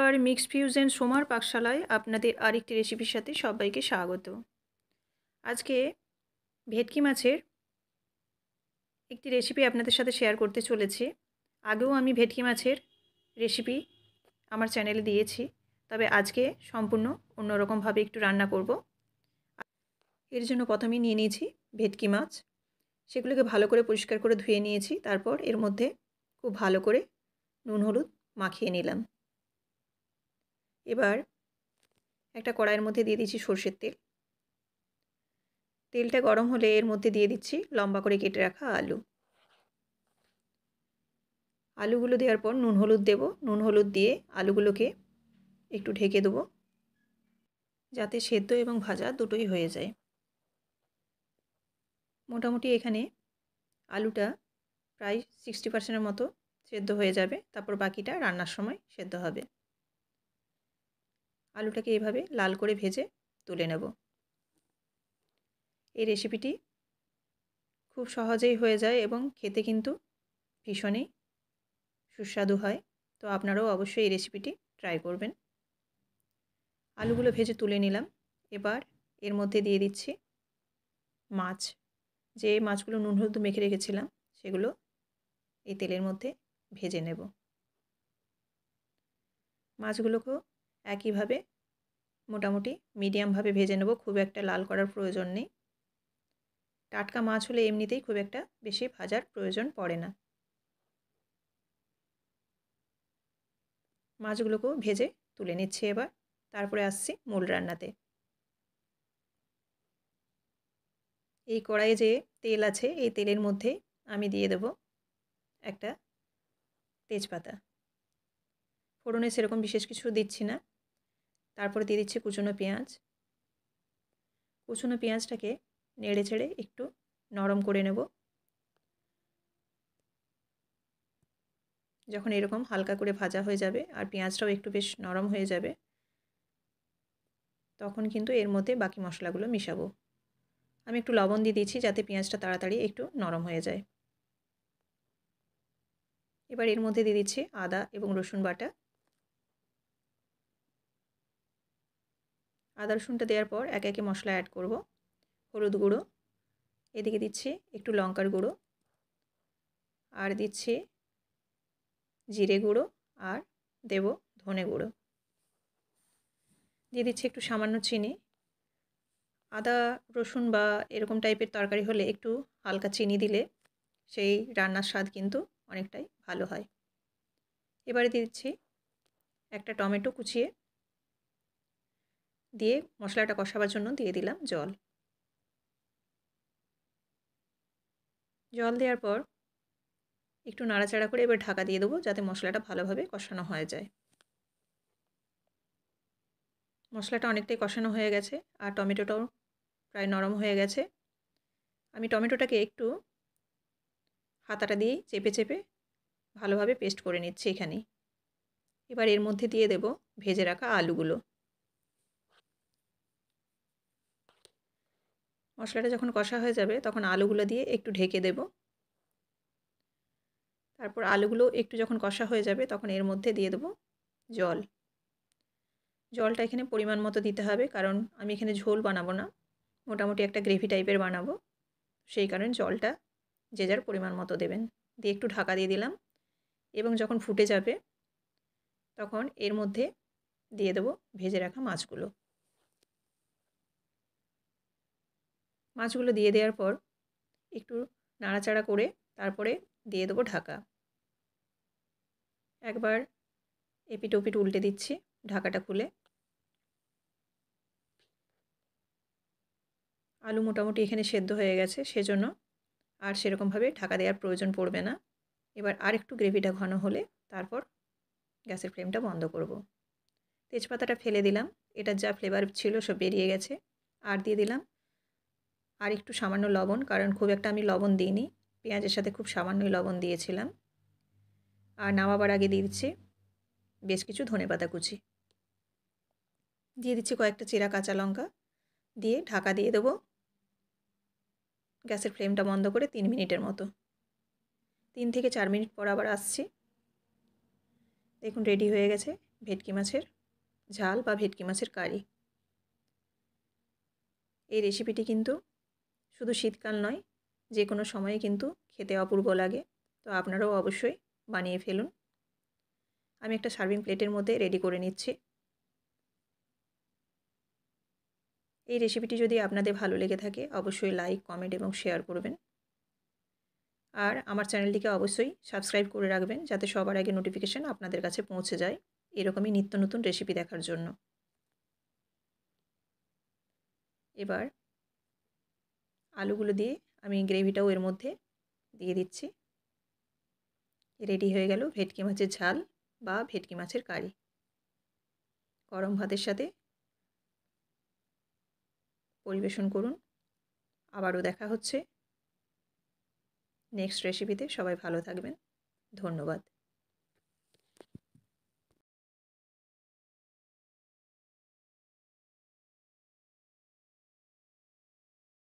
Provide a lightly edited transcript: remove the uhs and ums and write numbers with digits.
নমস্কার, mixed fusion সোমার পাকশালায় আপনাদের আরেকটি রেসিপির সাথে সবাইকে স্বাগত। আজকে ভেটকি মাছের একটি রেসিপি আপনাদের সাথে শেয়ার করতে চলেছি। আগেও আমি ভেটকি মাছের রেসিপি আমার চ্যানেলে দিয়েছি, তবে আজকে সম্পূর্ণ অন্যরকমভাবে একটু রান্না করব। এর জন্য প্রথমেই নিয়ে নিয়েছি ভেটকি মাছ। সেগুলোকে ভালো করে পরিষ্কার করে ধুয়ে নিয়েছি। তারপর এর মধ্যে খুব ভালো করে নুন হলুদ মাখিয়ে নিলাম। এবার একটা কড়াইয়ের মধ্যে দিয়ে দিচ্ছি সরষের তেল। তেলটা গরম হলে এর মধ্যে দিয়ে দিচ্ছি লম্বা করে কেটে রাখা আলু। আলুগুলো দেওয়ার পর নুন হলুদ দেব। নুন হলুদ দিয়ে আলুগুলোকে একটু ঢেকে দেবো, যাতে সেদ্ধ এবং ভাজা দুটোই হয়ে যায়। মোটামুটি এখানে আলুটা প্রায় 60% মতো সেদ্ধ হয়ে যাবে। তারপর বাকিটা রান্নার সময় সেদ্ধ হবে। আলুটাকে এভাবে লাল করে ভেজে তুলে নেব। এই রেসিপিটি খুব সহজেই হয়ে যায় এবং খেতে কিন্তু ভীষণই সুস্বাদু হয়। তো আপনারাও অবশ্যই এই রেসিপিটি ট্রাই করবেন। আলুগুলো ভেজে তুলে নিলাম। এবার এর মধ্যে দিয়ে দিচ্ছি মাছ। যে মাছগুলো নুন হলুদ মেখে রেখেছিলাম সেগুলো এই তেলের মধ্যে ভেজে নেব। মাছগুলোকেও একইভাবে মোটামুটি মিডিয়ামভাবে ভেজে নেব, খুব একটা লাল করার প্রয়োজন নেই। টাটকা মাছ হলে এমনিতেই খুব একটা বেশি ভাজার প্রয়োজন পড়ে না। মাছগুলোকেও ভেজে তুলে নিচ্ছি এবার। তারপরে আসছি মূল রান্নাতে। এই কড়াইয়ে যে তেল আছে এই তেলের মধ্যে আমি দিয়ে দেব একটা তেজপাতা। ফোড়নে সেরকম বিশেষ কিছু দিচ্ছি না। তারপরে দিয়ে দিচ্ছি কুচনো পেঁয়াজ। কুচনো পেঁয়াজটাকে নেড়ে ছেড়ে একটু নরম করে নেব। যখন এরকম হালকা করে ভাজা হয়ে যাবে আর পেঁয়াজটাও একটু বেশ নরম হয়ে যাবে, তখন কিন্তু এর মধ্যে বাকি মশলাগুলো মিশাবো। আমি একটু লবণ দিয়ে দিচ্ছি যাতে পেঁয়াজটা তাড়াতাড়ি একটু নরম হয়ে যায়। এবার এর মধ্যে দিয়ে দিচ্ছি আদা এবং রসুন বাটা। আদা রসুনটা দেওয়ার পর একে একে মশলা অ্যাড করব। হলুদ গুঁড়ো, এদিকে দিচ্ছি একটু লঙ্কার গুঁড়ো, আর দিচ্ছি জিরে গুঁড়ো, আর দেব ধনে গুঁড়ো। দিয়ে দিচ্ছি একটু সামান্য চিনি। আদা রসুন বা এরকম টাইপের তরকারি হলে একটু হালকা চিনি দিলে সেই রান্নার স্বাদ কিন্তু অনেকটাই ভালো হয়। এবারে দিচ্ছি একটা টমেটো কুচিয়ে, দিয়ে মশলাটা কষাবার জন্য দিয়ে দিলাম জল। জল দেওয়ার পর একটু নাড়াচাড়া করে এবার ঢাকা দিয়ে দেবো যাতে মশলাটা ভালোভাবে কষানো হয়ে যায়। মশলাটা অনেকটাই কষানো হয়ে গেছে আর টমেটোটাও প্রায় নরম হয়ে গেছে। আমি টমেটোটাকে একটু হাতাটা দিয়ে চেপে চেপে ভালোভাবে পেস্ট করে নিচ্ছি এখানেই। এবার এর মধ্যে দিয়ে দেব ভেজে রাখা আলুগুলো। মশলাটা যখন কষা হয়ে যাবে তখন আলুগুলো দিয়ে একটু ঢেকে দেব। তারপর আলুগুলো একটু যখন কষা হয়ে যাবে তখন এর মধ্যে দিয়ে দেব জল। জলটা এখানে পরিমাণ মতো দিতে হবে, কারণ আমি এখানে ঝোল বানাবো না, মোটামুটি একটা গ্রেভি টাইপের বানাবো। সেই কারণে জলটা যে যার পরিমাণ মতো দেবেন। দিয়ে একটু ঢাকা দিয়ে দিলাম এবং যখন ফুটে যাবে তখন এর মধ্যে দিয়ে দেব ভেজে রাখা মাছগুলো। মাছগুলো দিয়ে দেওয়ার পর একটু নাড়াচাড়া করে তারপরে দিয়ে দেবো ঢাকা। একবার এপিট ওপিট উল্টে দিচ্ছি ঢাকাটা খুলে। আলু মোটামুটি এখানে সেদ্ধ হয়ে গেছে, সেজন্য আর সেরকমভাবে ঢাকা দেওয়ার প্রয়োজন পড়বে না। এবার আর একটু গ্রেভিটা ঘন হলে তারপর গ্যাসের ফ্লেমটা বন্ধ করব। তেজপাতাটা ফেলে দিলাম, এটার যা ফ্লেভার ছিল সব বেরিয়ে গেছে। আর দিয়ে দিলাম আর একটু সামান্য লবণ, কারণ খুব একটা আমি লবণ দিইনি, পেঁয়াজের সাথে খুব সামান্যই লবণ দিয়েছিলাম। আর নামাবার আগে দিয়ে দিচ্ছি বেশ কিছু ধনেপাতা কুচি। দিয়ে দিচ্ছি কয়েকটা চেরা কাঁচা লঙ্কা, দিয়ে ঢাকা দিয়ে দেবো গ্যাসের ফ্লেমটা বন্ধ করে 3 মিনিটের মতো। 3 থেকে 4 মিনিট পর আবার আসছি। দেখুন রেডি হয়ে গেছে ভেটকি মাছের ঝাল বা ভেটকি মাছের কারি। এই রেসিপিটি কিন্তু শুধু শীতকাল নয়, যে কোনো সময়ে কিন্তু খেতে অপূর্ব লাগে। তো আপনারাও অবশ্যই বানিয়ে ফেলুন। আমি একটা সার্ভিং প্লেটের মধ্যে রেডি করে নিচ্ছি। এই রেসিপিটি যদি আপনাদের ভালো লেগে থাকে অবশ্যই লাইক, কমেন্ট এবং শেয়ার করবেন। আর আমার চ্যানেলটিকে অবশ্যই সাবস্ক্রাইব করে রাখবেন যাতে সবার আগে নোটিফিকেশান আপনাদের কাছে পৌঁছে যায় এরকমই নিত্য নতুন রেসিপি দেখার জন্য। এবার আলুগুলো দিয়ে আমি গ্রেভিটাও এর মধ্যে দিয়ে দিচ্ছি। রেডি হয়ে গেল ভেটকি মাছের ঝাল বা ভেটকি মাছের কারি। গরম ভাতের সাথে পরিবেশন করুন। আবারও দেখা হচ্ছে নেক্সট রেসিপিতে। সবাই ভালো থাকবেন। ধন্যবাদ।